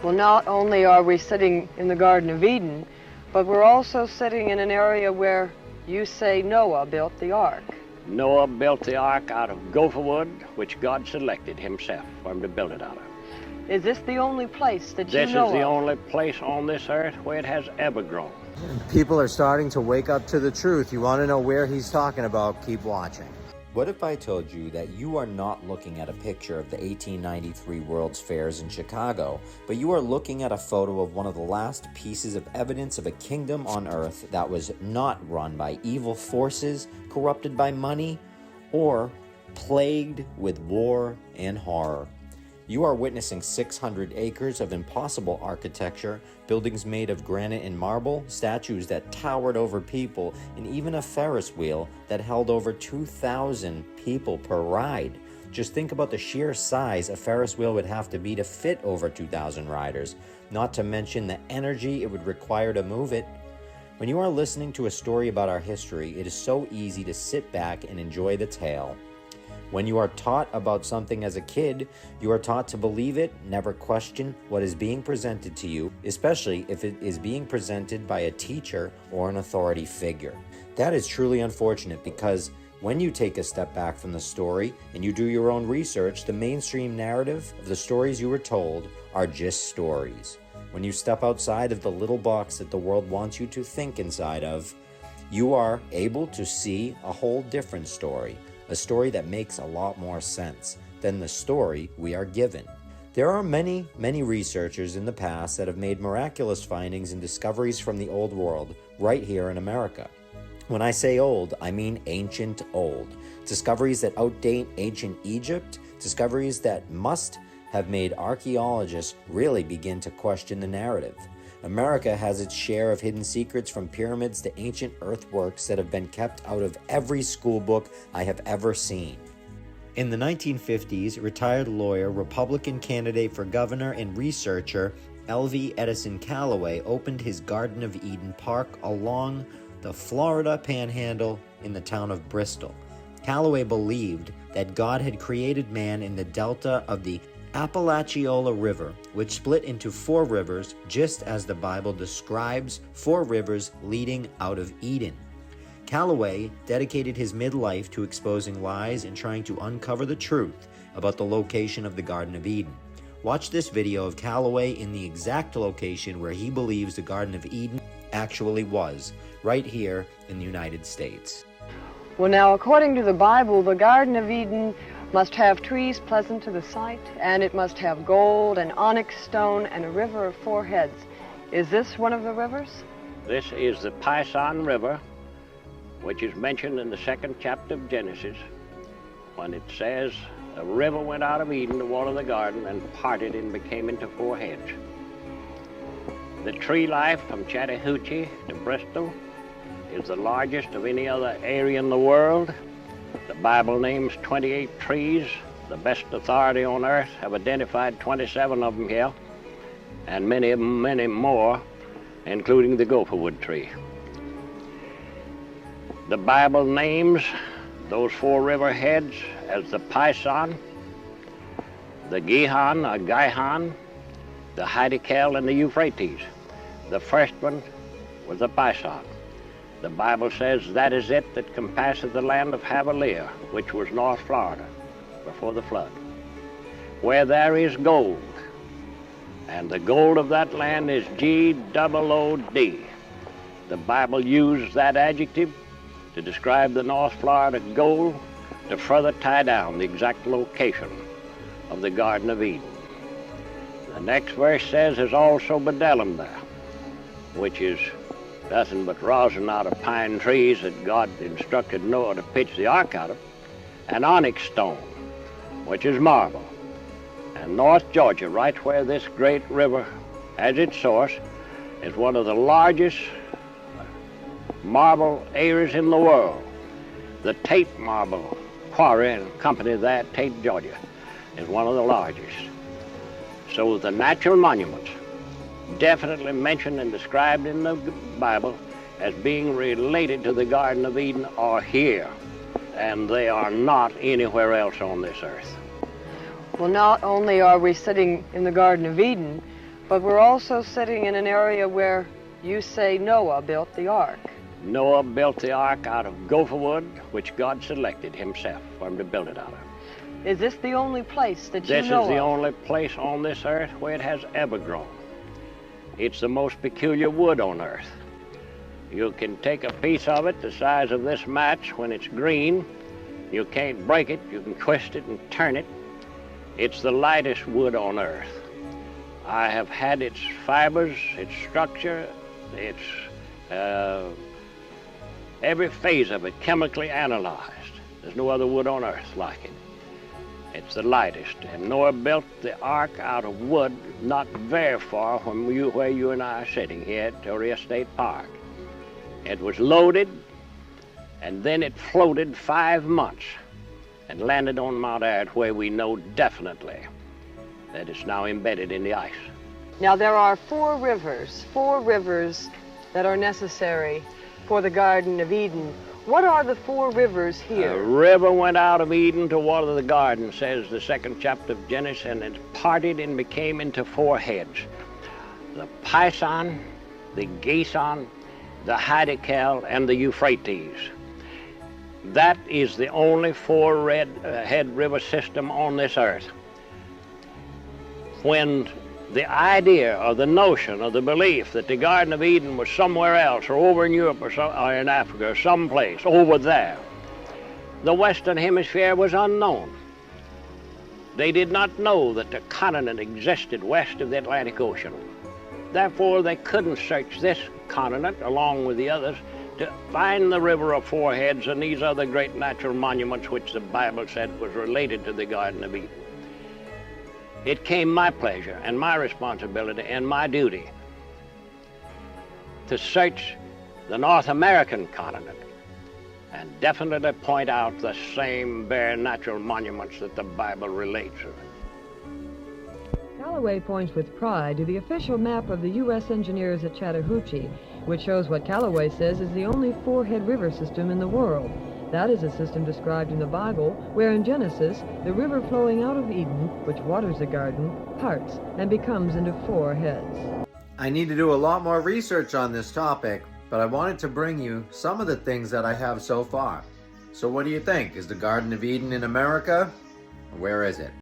Well, not only are we sitting in the Garden of Eden, but we're also sitting in an area where you say Noah built the ark. Noah built the ark out of gopher wood, which God selected himself for him to build it out of. Is this the only place that you know of? This is the only place on this earth where it has ever grown. People are starting to wake up to the truth. You want to know where he's talking about? Keep watching. What if I told you that you are not looking at a picture of the 1893 World's Fairs in Chicago, but you are looking at a photo of one of the last pieces of evidence of a kingdom on earth that was not run by evil forces, corrupted by money, or plagued with war and horror? You are witnessing 600 acres of impossible architecture, buildings made of granite and marble, statues that towered over people, and even a Ferris wheel that held over 2,000 people per ride. Just think about the sheer size a Ferris wheel would have to be to fit over 2,000 riders, not to mention the energy it would require to move it. When you are listening to a story about our history, it is so easy to sit back and enjoy the tale. When you are taught about something as a kid, you are taught to believe it, never question what is being presented to you, especially if it is being presented by a teacher or an authority figure. That is truly unfortunate because when you take a step back from the story and you do your own research, the mainstream narrative of the stories you were told are just stories. When you step outside of the little box that the world wants you to think inside of, you are able to see a whole different story. A story that makes a lot more sense than the story we are given. There are many researchers in the past that have made miraculous findings and discoveries from the old world right here in America. When I say old, I mean ancient old. Discoveries that outdate ancient Egypt, discoveries that must have made archaeologists really begin to question the narrative. America has its share of hidden secrets, from pyramids to ancient earthworks that have been kept out of every school book I have ever seen. In the 1950s, retired lawyer, Republican candidate for governor, and researcher L.V. Edison Callaway opened his Garden of Eden Park along the Florida Panhandle in the town of Bristol. Callaway believed that God had created man in the delta of the Apalachiola River, which split into 4 rivers, just as the Bible describes 4 rivers leading out of Eden. Callaway dedicated his midlife to exposing lies and trying to uncover the truth about the location of the Garden of Eden. Watch this video of Callaway in the exact location where he believes the Garden of Eden actually was, right here in the United States. Well, now, according to the Bible, the Garden of Eden must have trees pleasant to the sight, and it must have gold and onyx stone and a river of 4 heads. Is this one of the rivers? This is the Pison River, which is mentioned in the 2nd chapter of Genesis, when it says, a river went out of Eden to water the garden and parted and became into 4 heads. The tree life from Chattahoochee to Bristol is the largest of any other area in the world. The Bible names 28 trees. The best authority on earth have identified 27 of them here, and many more, including the gopher wood tree. The Bible names those 4 river heads as the Pison, the Gihon or Gihon, the Hiddekel, and the Euphrates. The first one was the Pison. The Bible says that is it that compasseth the land of Havilah, which was North Florida before the flood, where there is gold, and the gold of that land is G-O-O-D. The Bible used that adjective to describe the North Florida gold to further tie down the exact location of the Garden of Eden. The next verse says there's also bdellium there, which is nothing but rosin out of pine trees that God instructed Noah to pitch the ark out of, and onyx stone, which is marble. And North Georgia, right where this great river has its source, is one of the largest marble areas in the world. The Tate Marble Quarry and Company there at Tate, Georgia, is one of the largest. So the natural monuments definitely mentioned and described in the Bible as being related to the Garden of Eden are here, and they are not anywhere else on this earth. Well, not only are we sitting in the Garden of Eden, But we're also sitting in an area where you say Noah built the ark. Noah built the ark out of gopher wood, which God selected himself for him to build it out of. Is this the only place that you know of? This is the only place on this earth where it has ever grown. It's the most peculiar wood on earth. You can take a piece of it the size of this match when it's green. You can't break it. You can twist it and turn it. It's the lightest wood on earth. I have had its fibers, its structure, its every phase of it chemically analyzed. There's no other wood on earth like it. It's the lightest. And Noah built the ark out of wood not very far from where you and I are sitting here at Torrey State Park. It was loaded, and then it floated 5 months and landed on Mount Ararat, where we know definitely that it's now embedded in the ice. Now there are four rivers that are necessary for the Garden of Eden. What are the four rivers here? A river went out of Eden to water the garden, says the 2nd chapter of Genesis, and it parted and became into 4 heads. The Pison, the Gihon, the Hiddekel, and the Euphrates. That is the only 4-head river system on this earth. When the idea or the notion or the belief that the Garden of Eden was somewhere else or over in Europe or in Africa or someplace over there, the Western Hemisphere was unknown. They did not know that the continent existed west of the Atlantic Ocean. Therefore, they couldn't search this continent along with the others to find the river of 4 heads and these other great natural monuments which the Bible said was related to the Garden of Eden. It came my pleasure and my responsibility and my duty to search the North American continent and definitely point out the same bare natural monuments that the Bible relates to. Callaway points with pride to the official map of the U.S. engineers at Chattahoochee, which shows what Callaway says is the only 4-head river system in the world. That is a system described in the Bible, where in Genesis, the river flowing out of Eden, which waters the garden, parts and becomes into 4 heads. I need to do a lot more research on this topic, but I wanted to bring you some of the things that I have so far. So what do you think? Is the Garden of Eden in America? Or where is it?